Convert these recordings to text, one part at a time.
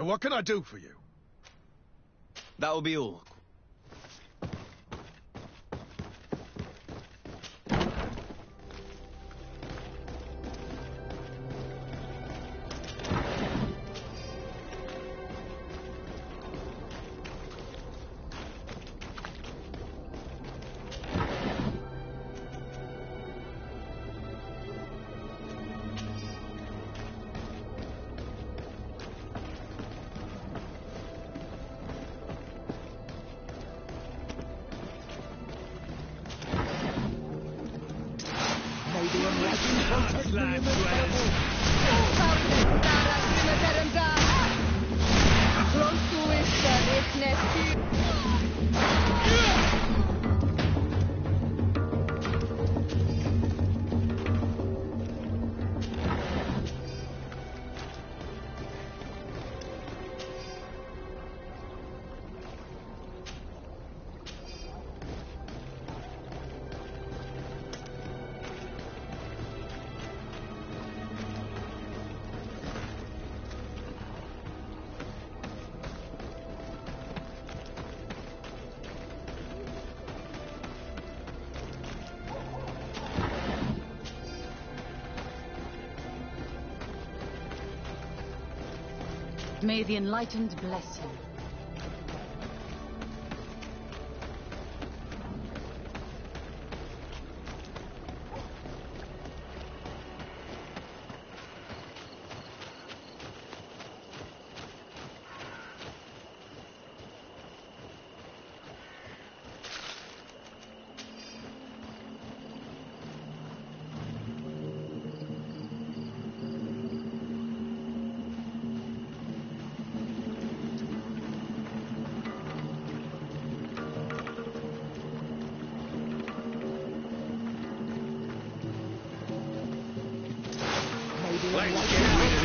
And what can I do for you? That will be all. May the Enlightened bless you. Let's get rid of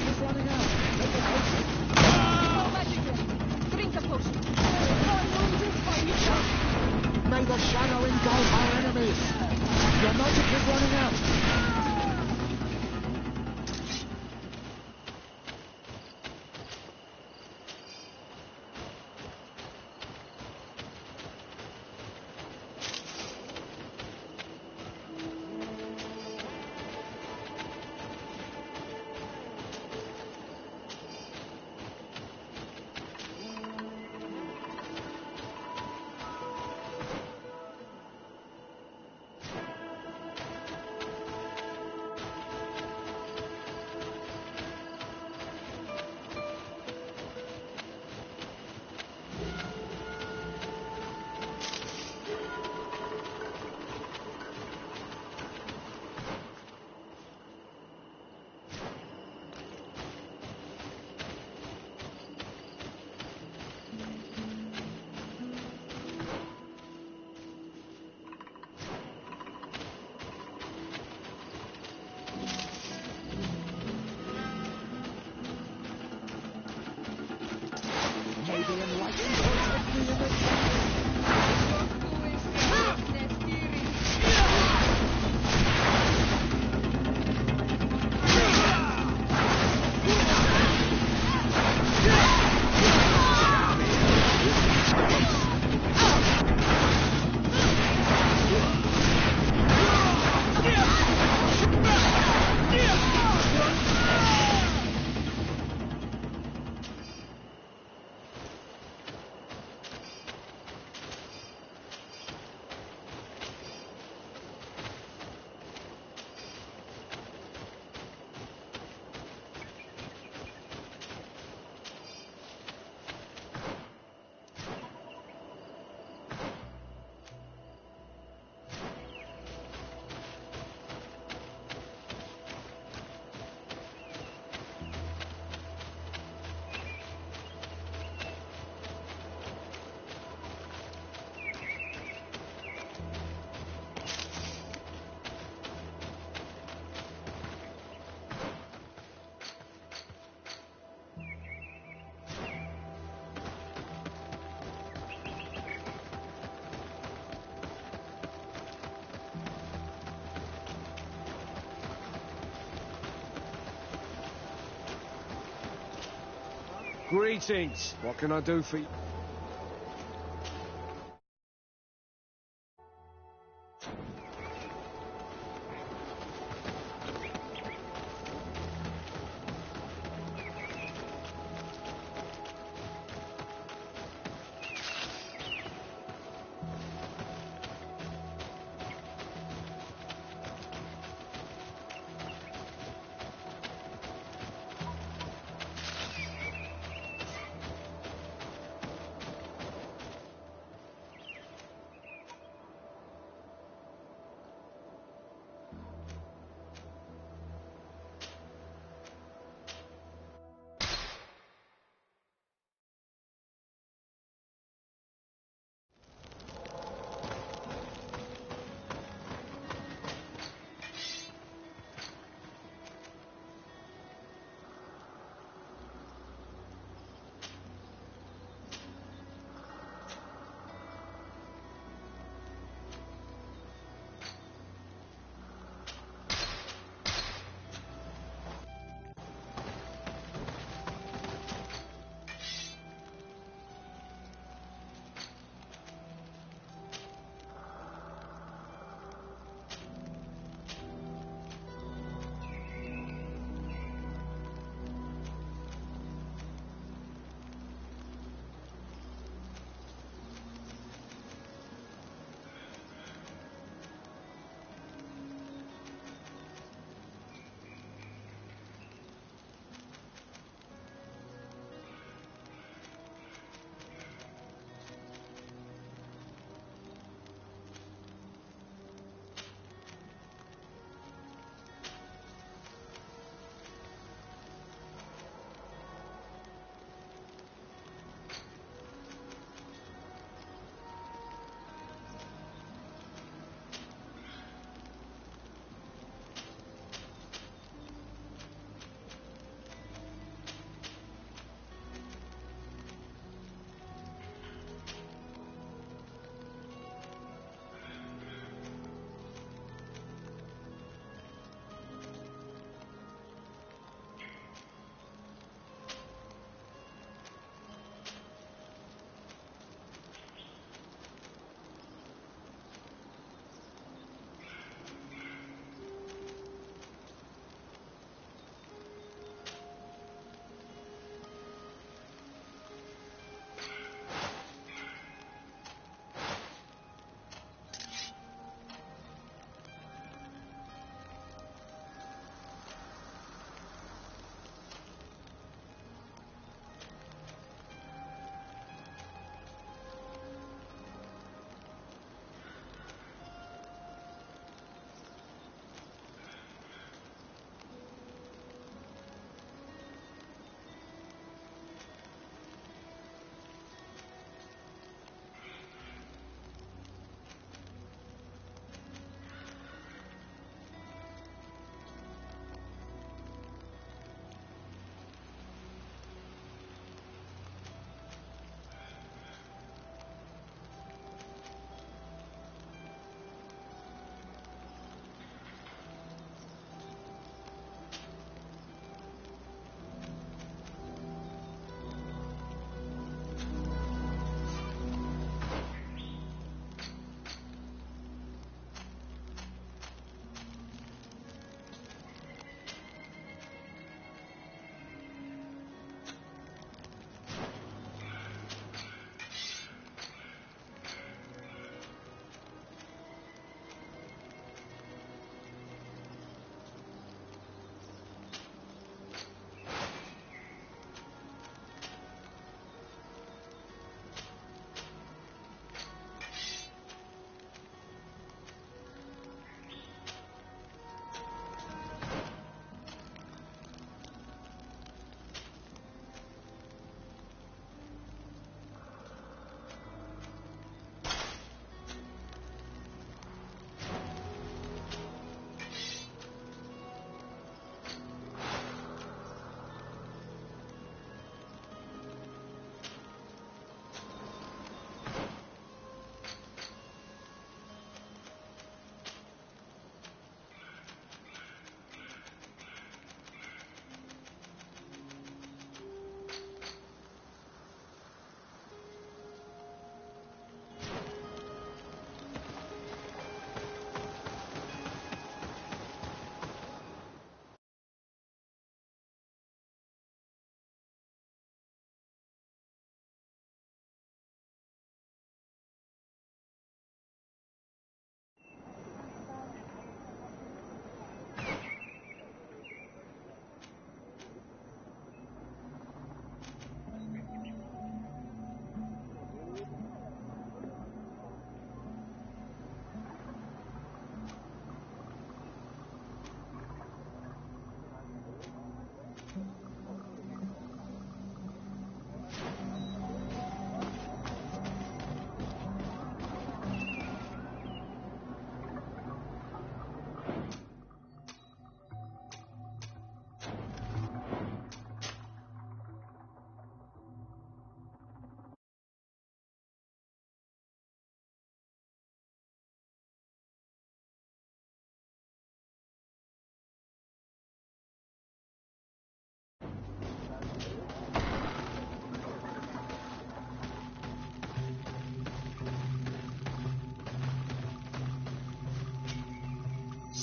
these money bags. May the shadow engulf our enemies! Your magic is running out! Greetings. What can I do for you?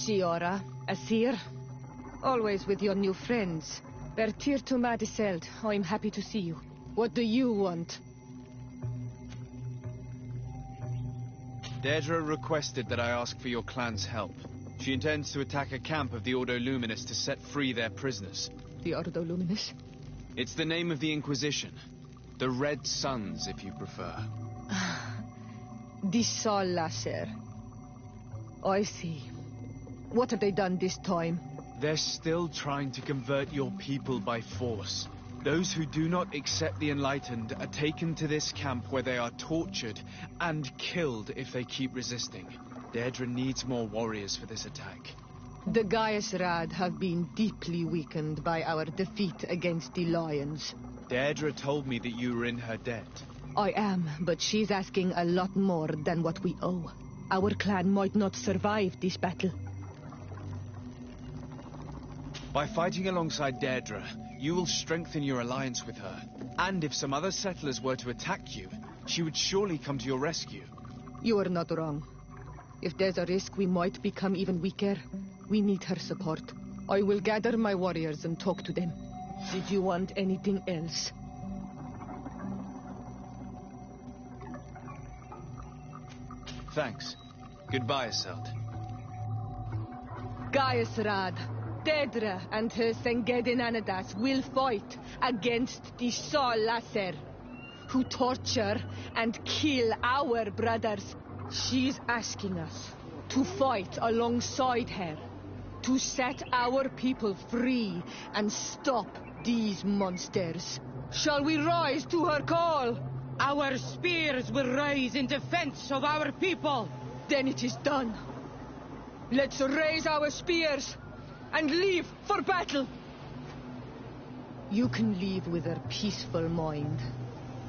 Siora, Asir. Always with your new friends. Bertir to Madiseld, I'm happy to see you. What do you want? Deirdre requested that I ask for your clan's help. She intends to attack a camp of the Ordo Luminous to set free their prisoners. The Ordo Luminous? It's the name of the Inquisition. The Red Suns, if you prefer. The Sol Lasser. I see. What have they done this time? They're still trying to convert your people by force. Those who do not accept the Enlightened are taken to this camp where they are tortured and killed if they keep resisting. Deirdre needs more warriors for this attack. The Gaius Rad have been deeply weakened by our defeat against the Lions. Deirdre told me that you were in her debt. I am, but she's asking a lot more than what we owe. Our clan might not survive this battle. By fighting alongside Deirdre, you will strengthen your alliance with her. And if some other settlers were to attack you, she would surely come to your rescue. You are not wrong. If there's a risk we might become even weaker, we need her support. I will gather my warriors and talk to them. Did you want anything else? Thanks. Goodbye, Iselt. Gaius Rad, Deirdre and her Sengedin Anadas will fight against the Sol Lasser, who torture and kill our brothers. She's asking us to fight alongside her, to set our people free and stop these monsters. Shall we rise to her call? Our spears will rise in defense of our people. Then it is done. Let's raise our spears and leave for battle. You can leave with a peaceful mind.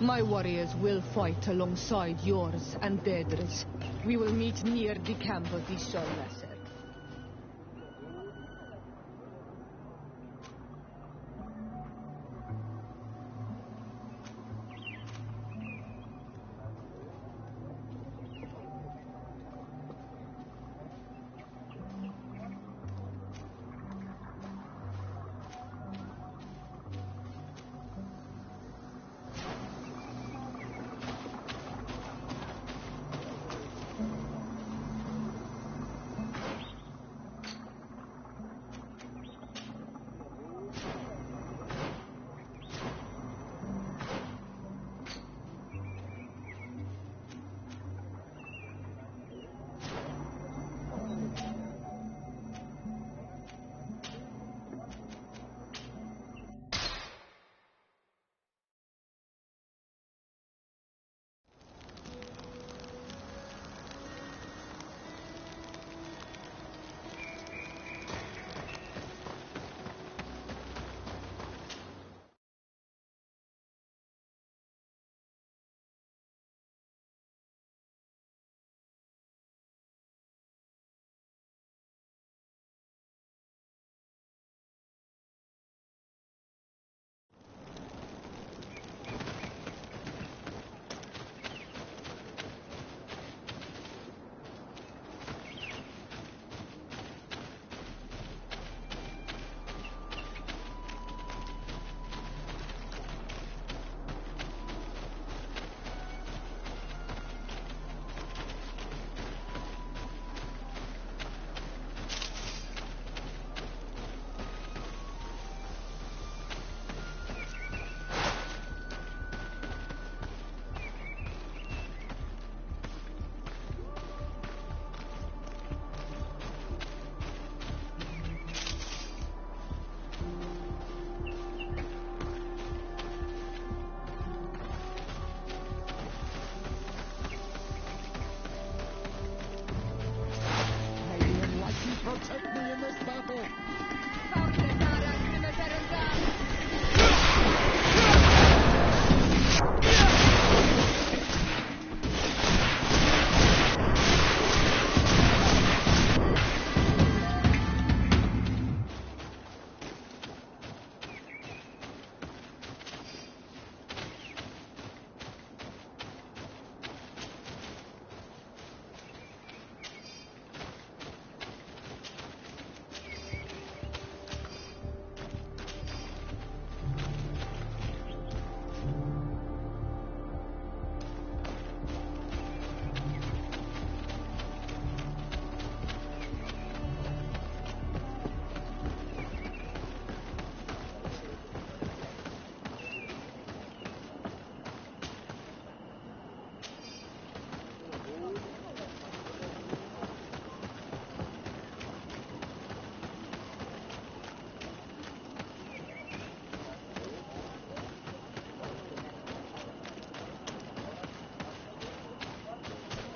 My warriors will fight alongside yours and Deirdre's. We will meet near the camp of the Sol Lasser.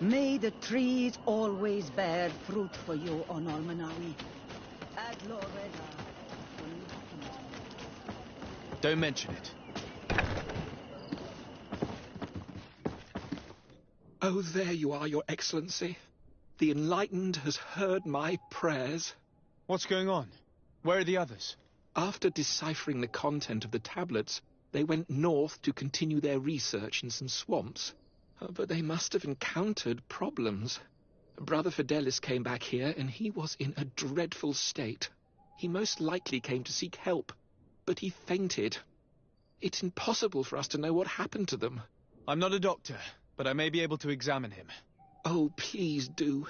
May the trees always bear fruit for you on Almanawi. Ad Lorena. Don't mention it. Oh, there you are, Your Excellency. The Enlightened has heard my prayers. What's going on? Where are the others? After deciphering the content of the tablets, they went north to continue their research in some swamps. But they must have encountered problems. Brother Fidelis came back here, and he was in a dreadful state. He most likely came to seek help, but he fainted. It's impossible for us to know what happened to them. I'm not a doctor, but I may be able to examine him. Oh, please do.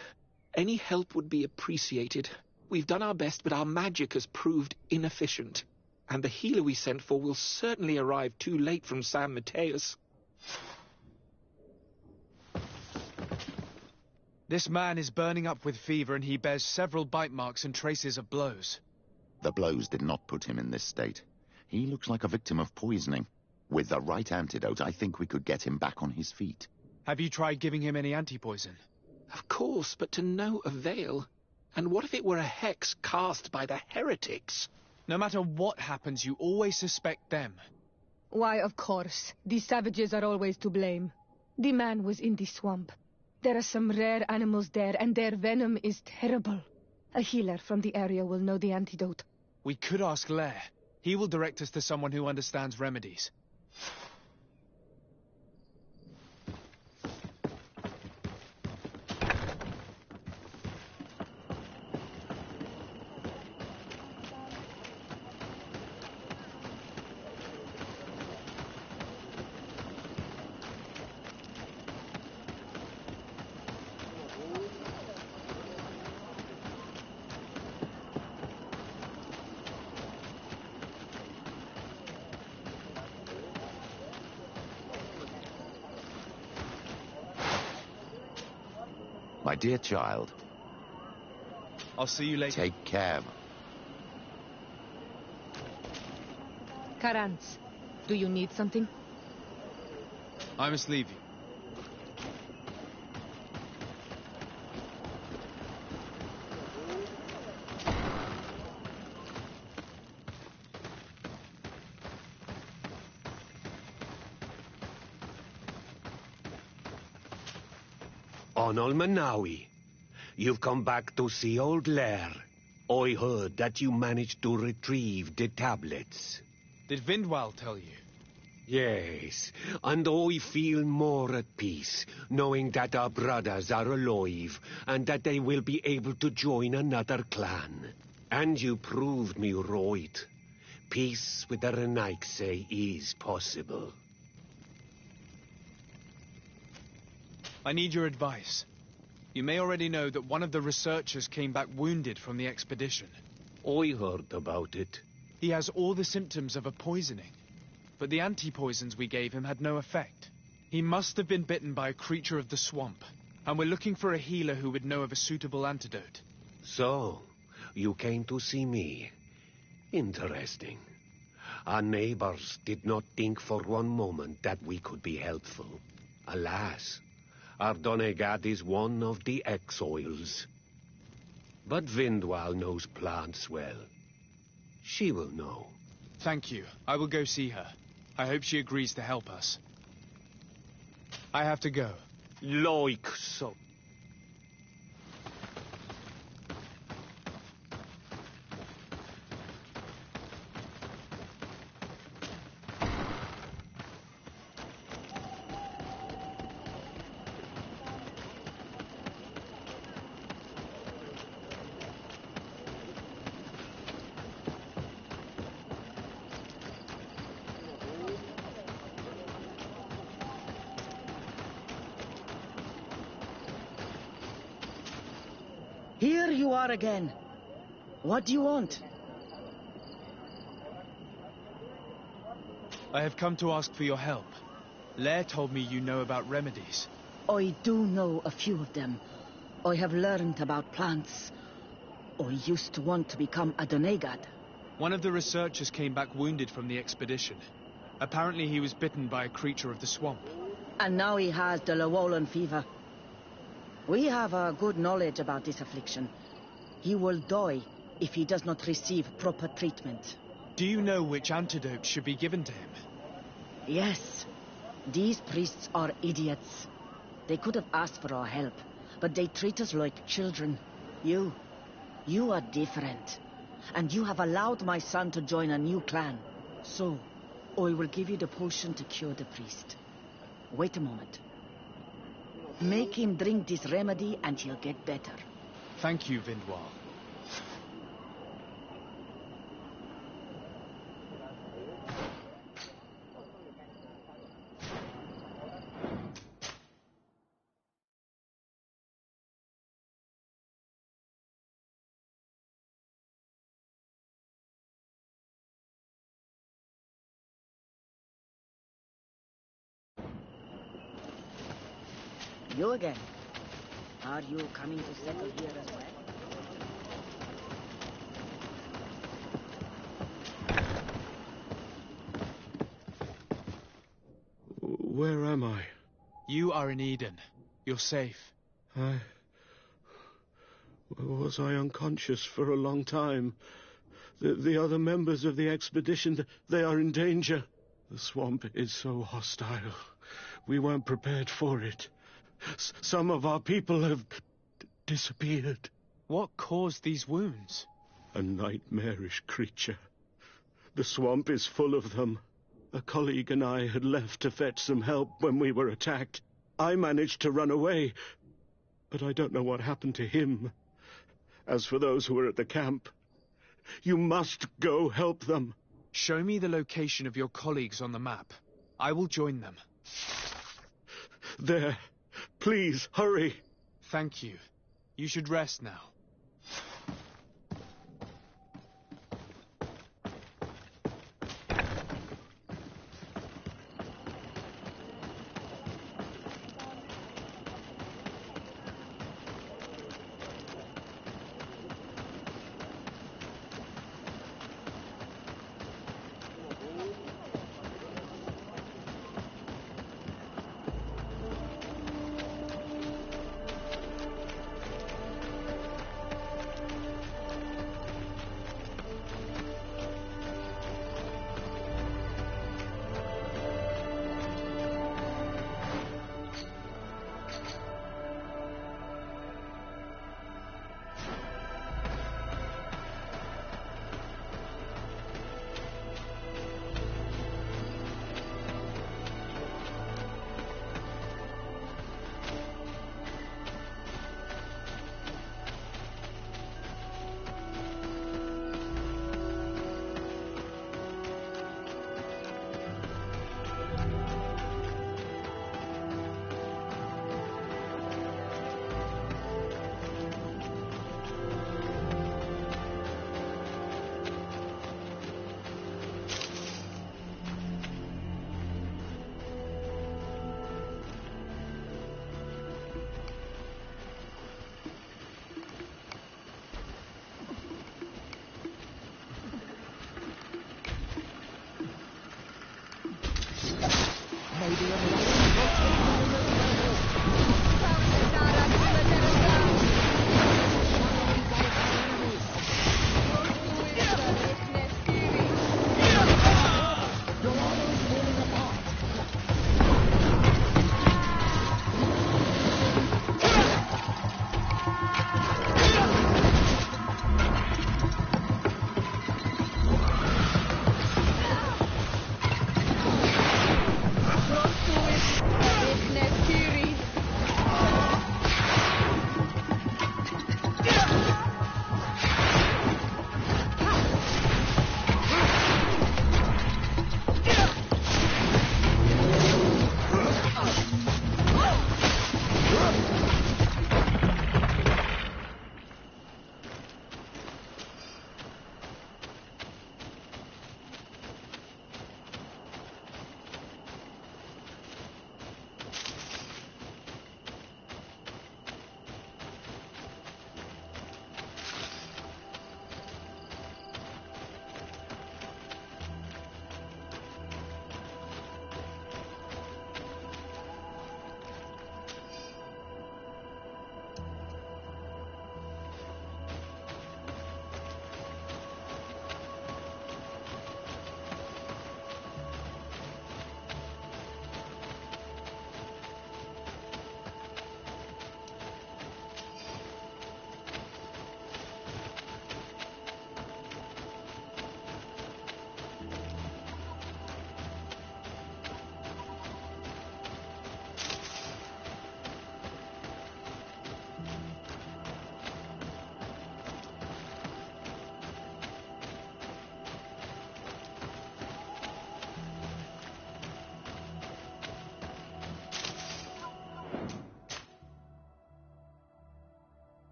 Any help would be appreciated. We've done our best, but our magic has proved inefficient. And the healer we sent for will certainly arrive too late from San Mateus. This man is burning up with fever, and he bears several bite marks and traces of blows. The blows did not put him in this state. He looks like a victim of poisoning. With the right antidote, I think we could get him back on his feet. Have you tried giving him any anti-poison? Of course, but to no avail. And what if it were a hex cast by the heretics? No matter what happens, you always suspect them. Why, of course. The savages are always to blame. The man was in the swamp. There are some rare animals there, and their venom is terrible. A healer from the area will know the antidote. We could ask Lair. He will direct us to someone who understands remedies. My dear child, I'll see you later. take care. Karans, do you need something? I must leave you. On Almanawi, you've come back to see old Lair. I heard that you managed to retrieve the tablets. Did Vindwal tell you? Yes, and I feel more at peace, knowing that our brothers are alive, and that they will be able to join another clan. And you proved me right. Peace with the Renaigse is possible. I need your advice. You may already know that one of the researchers came back wounded from the expedition. I heard about it. He has all the symptoms of a poisoning, but the anti-poisons we gave him had no effect. He must have been bitten by a creature of the swamp, and we're looking for a healer who would know of a suitable antidote. So, you came to see me. Interesting. Our neighbors did not think for one moment that we could be helpful. Alas, our Donegad is one of the exiles. But Vindwal knows plants well. She will know. Thank you. I will go see her. I hope she agrees to help us. I have to go. Like so. Here you are again. What do you want? I have come to ask for your help. Lair told me you know about remedies. I do know a few of them. I have learned about plants. I used to want to become a Donegad. One of the researchers came back wounded from the expedition. Apparently he was bitten by a creature of the swamp. And now he has the Llewellyn fever. We have a good knowledge about this affliction. He will die if he does not receive proper treatment. Do you know which antidote should be given to him? Yes. These priests are idiots. They could have asked for our help, but they treat us like children. You are different. And you have allowed my son to join a new clan. So, I will give you the potion to cure the priest. Wait a moment. Make him drink this remedy and he'll get better. Thank you, Vindwal. You again. Are you coming to settle here as well? Where am I? You are in Eden. You're safe. Was I unconscious for a long time? The other members of the expedition, they are in danger. The swamp is so hostile. We weren't prepared for it. Some of our people have disappeared. What caused these wounds? A nightmarish creature. The swamp is full of them. A colleague and I had left to fetch some help when we were attacked. I managed to run away, but I don't know what happened to him. As for those who are at the camp, you must go help them. Show me the location of your colleagues on the map. I will join them. There. Please, hurry. Thank you. You should rest now.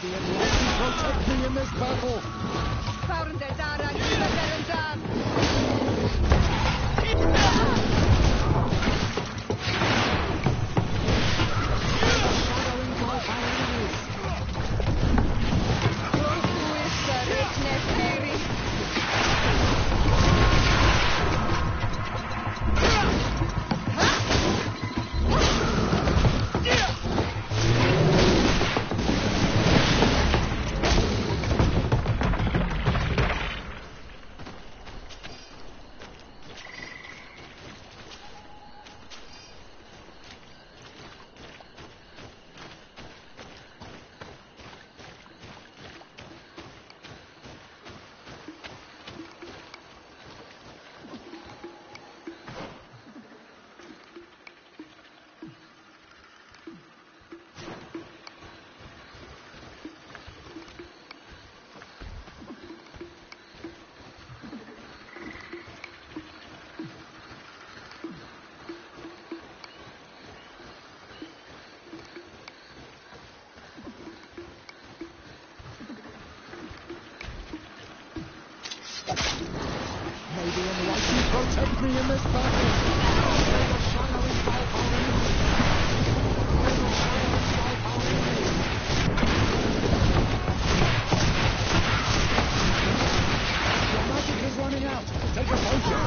the Enlightened protect me in this battle! May the Enlightened protect me in this battle! May the shadow engulf our enemies! May the shadow engulf our enemies! Your magic is running out! Take a potion!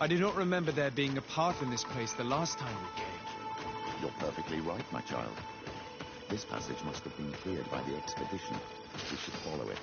I do not remember there being a path in this place the last time we came. You're perfectly right, my child. This passage must have been cleared by the expedition. We should follow it.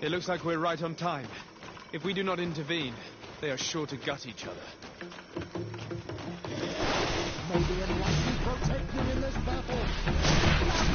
It looks like we're right on time. If we do not intervene, they are sure to gut each other. May the Enlightened protect me in this battle!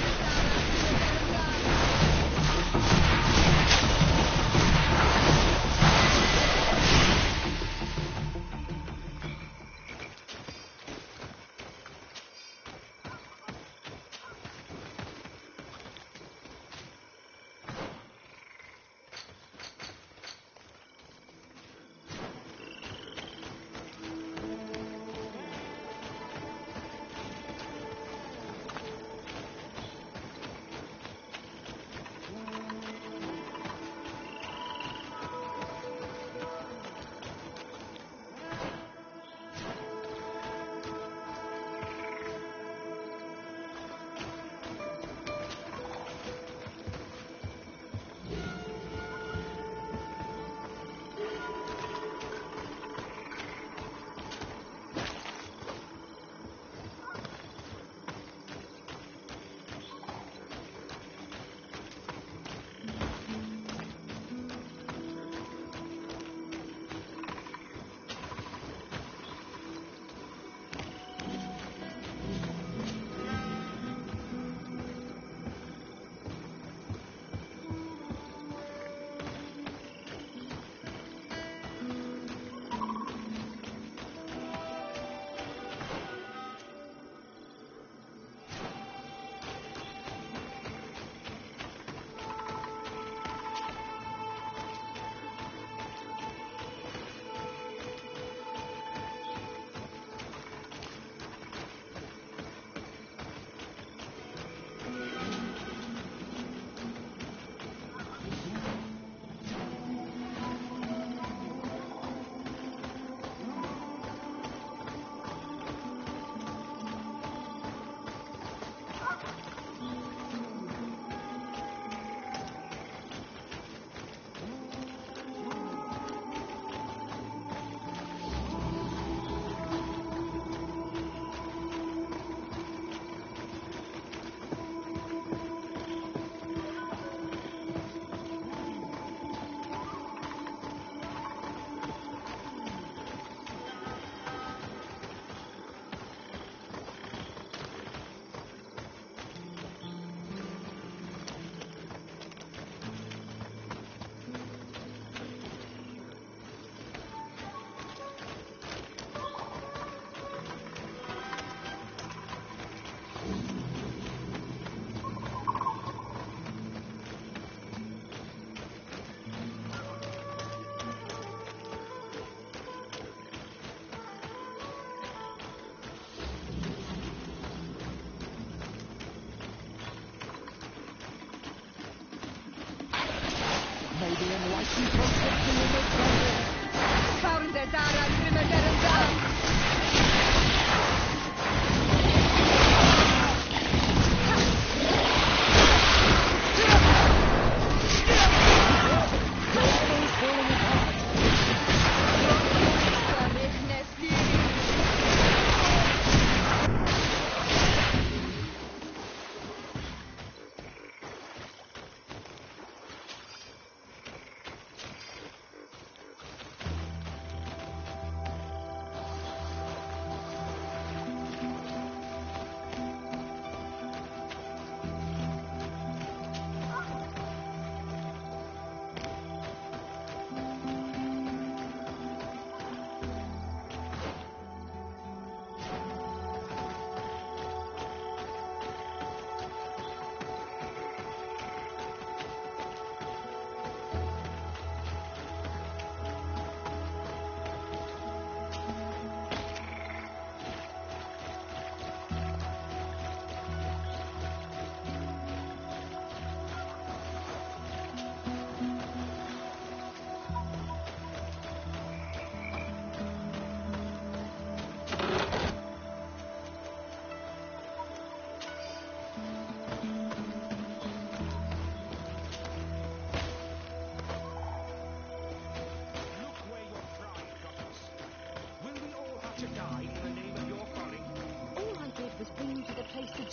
May the Enlightened protect me in this battle! Found the Zara Grimmer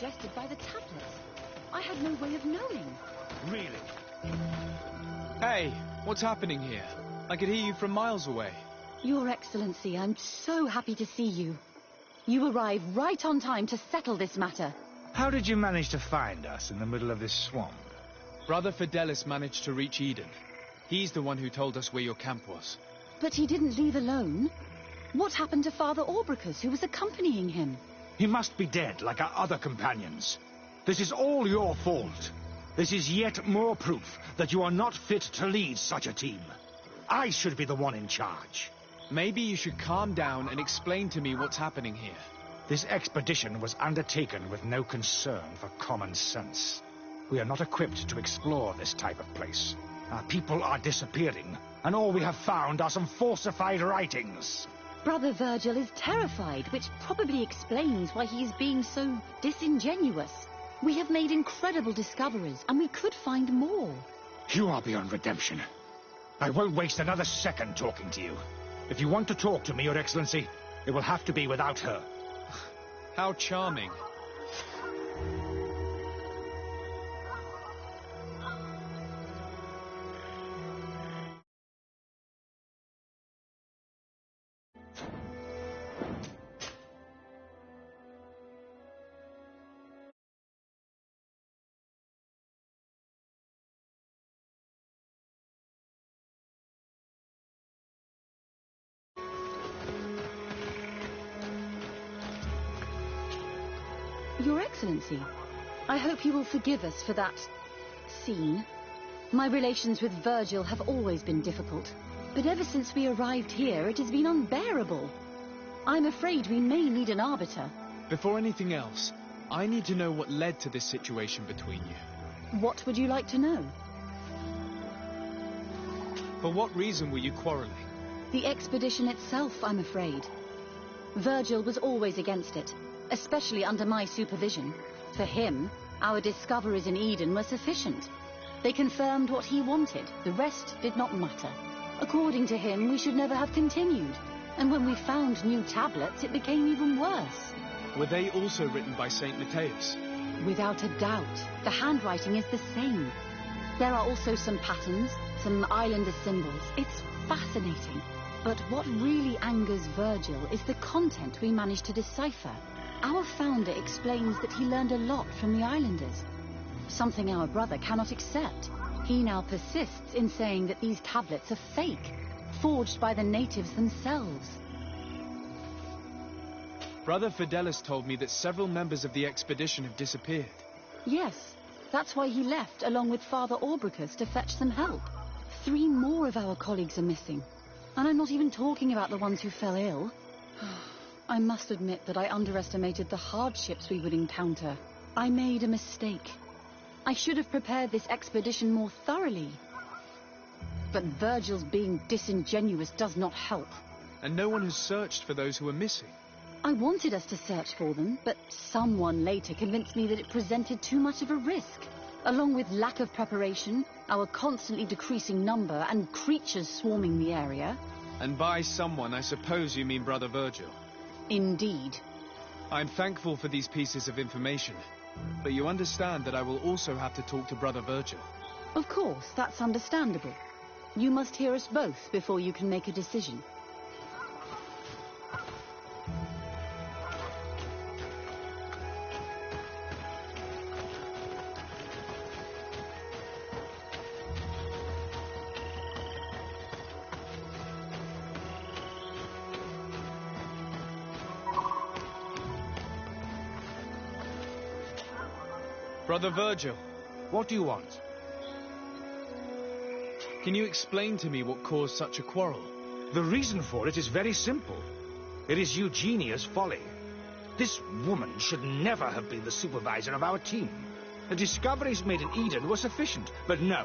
suggested by the tablets. I had no way of knowing. Really? Hey, what's happening here? I could hear you from miles away. Your Excellency, I'm so happy to see you. You arrived right on time to settle this matter. How did you manage to find us in the middle of this swamp? Brother Fidelis managed to reach Eden. He's the one who told us where your camp was. But he didn't leave alone. What happened to Father Orbricus, who was accompanying him? He must be dead, like our other companions. This is all your fault. This is yet more proof that you are not fit to lead such a team. I should be the one in charge. Maybe you should calm down and explain to me what's happening here. This expedition was undertaken with no concern for common sense. We are not equipped to explore this type of place. Our people are disappearing, and all we have found are some falsified writings. Brother Virgil is terrified, which probably explains why he is being so disingenuous. We have made incredible discoveries, and we could find more. You are beyond redemption. I won't waste another second talking to you. If you want to talk to me, Your Excellency, it will have to be without her. How charming. Your Excellency, I hope you will forgive us for that scene. My relations with Virgil have always been difficult, but ever since we arrived here, it has been unbearable. I'm afraid we may need an arbiter. Before anything else, I need to know what led to this situation between you. What would you like to know? For what reason were you quarreling? The expedition itself, I'm afraid. Virgil was always against it, especially under my supervision. For him, our discoveries in Eden were sufficient. They confirmed what he wanted. The rest did not matter. According to him, we should never have continued. And when we found new tablets, it became even worse. Were they also written by Saint Matthias? Without a doubt. The handwriting is the same. There are also some patterns, some islander symbols. It's fascinating. But what really angers Virgil is the content we managed to decipher. Our founder explains that he learned a lot from the islanders, something our brother cannot accept. He now persists in saying that these tablets are fake, forged by the natives themselves. Brother Fidelis told me that several members of the expedition have disappeared. Yes, that's why he left along with Father Orbricus to fetch some help. 3 more of our colleagues are missing, and I'm not even talking about the ones who fell ill. I must admit that I underestimated the hardships we would encounter. I made a mistake. I should have prepared this expedition more thoroughly. But Virgil's being disingenuous does not help. And no one has searched for those who are missing. I wanted us to search for them, but someone later convinced me that it presented too much of a risk. Along with lack of preparation, our constantly decreasing number, and creatures swarming the area. And by someone, I suppose you mean Brother Virgil. Indeed. I'm thankful for these pieces of information, but you understand that I will also have to talk to Brother Virgil. Of course, that's understandable. You must hear us both before you can make a decision. Brother Virgil. What do you want? Can you explain to me what caused such a quarrel? The reason for it is very simple. It is Eugenia's folly. This woman should never have been the supervisor of our team. The discoveries made in Eden were sufficient, but no.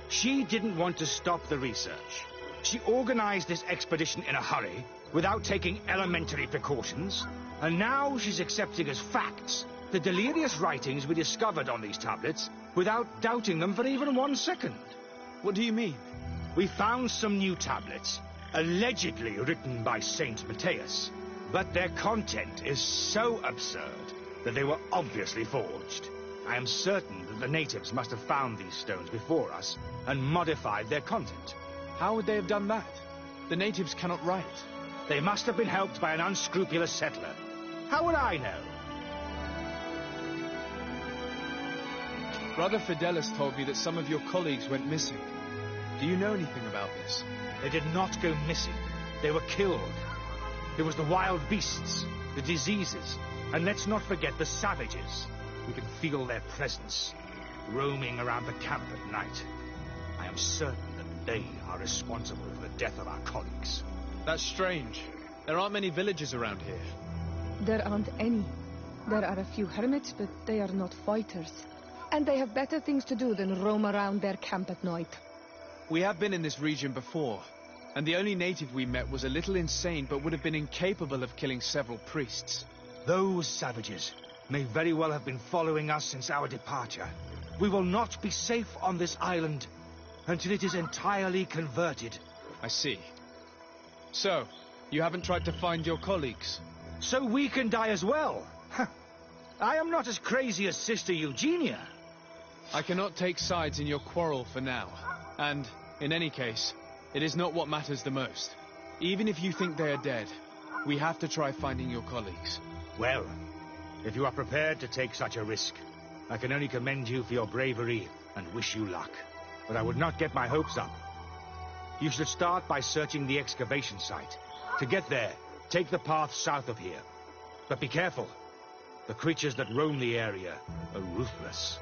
She didn't want to stop the research. She organized this expedition in a hurry, without taking elementary precautions, and now she's accepting as facts the delirious writings we discovered on these tablets without doubting them for even 1 second. What do you mean? We found some new tablets, allegedly written by Saint Matthias, but their content is so absurd that they were obviously forged. I am certain that the natives must have found these stones before us and modified their content. How would they have done that? The natives cannot write. They must have been helped by an unscrupulous settler. How would I know? Brother Fidelis told me that some of your colleagues went missing. Do you know anything about this? They did not go missing. They were killed. It was the wild beasts, the diseases, and let's not forget the savages. We can feel their presence, roaming around the camp at night. I am certain that they are responsible for the death of our colleagues. That's strange. There aren't many villages around here. There aren't any. There are a few hermits, but they are not fighters. And they have better things to do than roam around their camp at night. We have been in this region before, and the only native we met was a little insane but would have been incapable of killing several priests. Those savages may very well have been following us since our departure. We will not be safe on this island until it is entirely converted. I see. So, you haven't tried to find your colleagues? So we can die as well. I am not as crazy as Sister Eugenia. I cannot take sides in your quarrel for now. And, in any case, it is not what matters the most. Even if you think they are dead, we have to try finding your colleagues. Well, if you are prepared to take such a risk, I can only commend you for your bravery and wish you luck. But I would not get my hopes up. You should start by searching the excavation site. To get there, take the path south of here. But be careful. The creatures that roam the area are ruthless.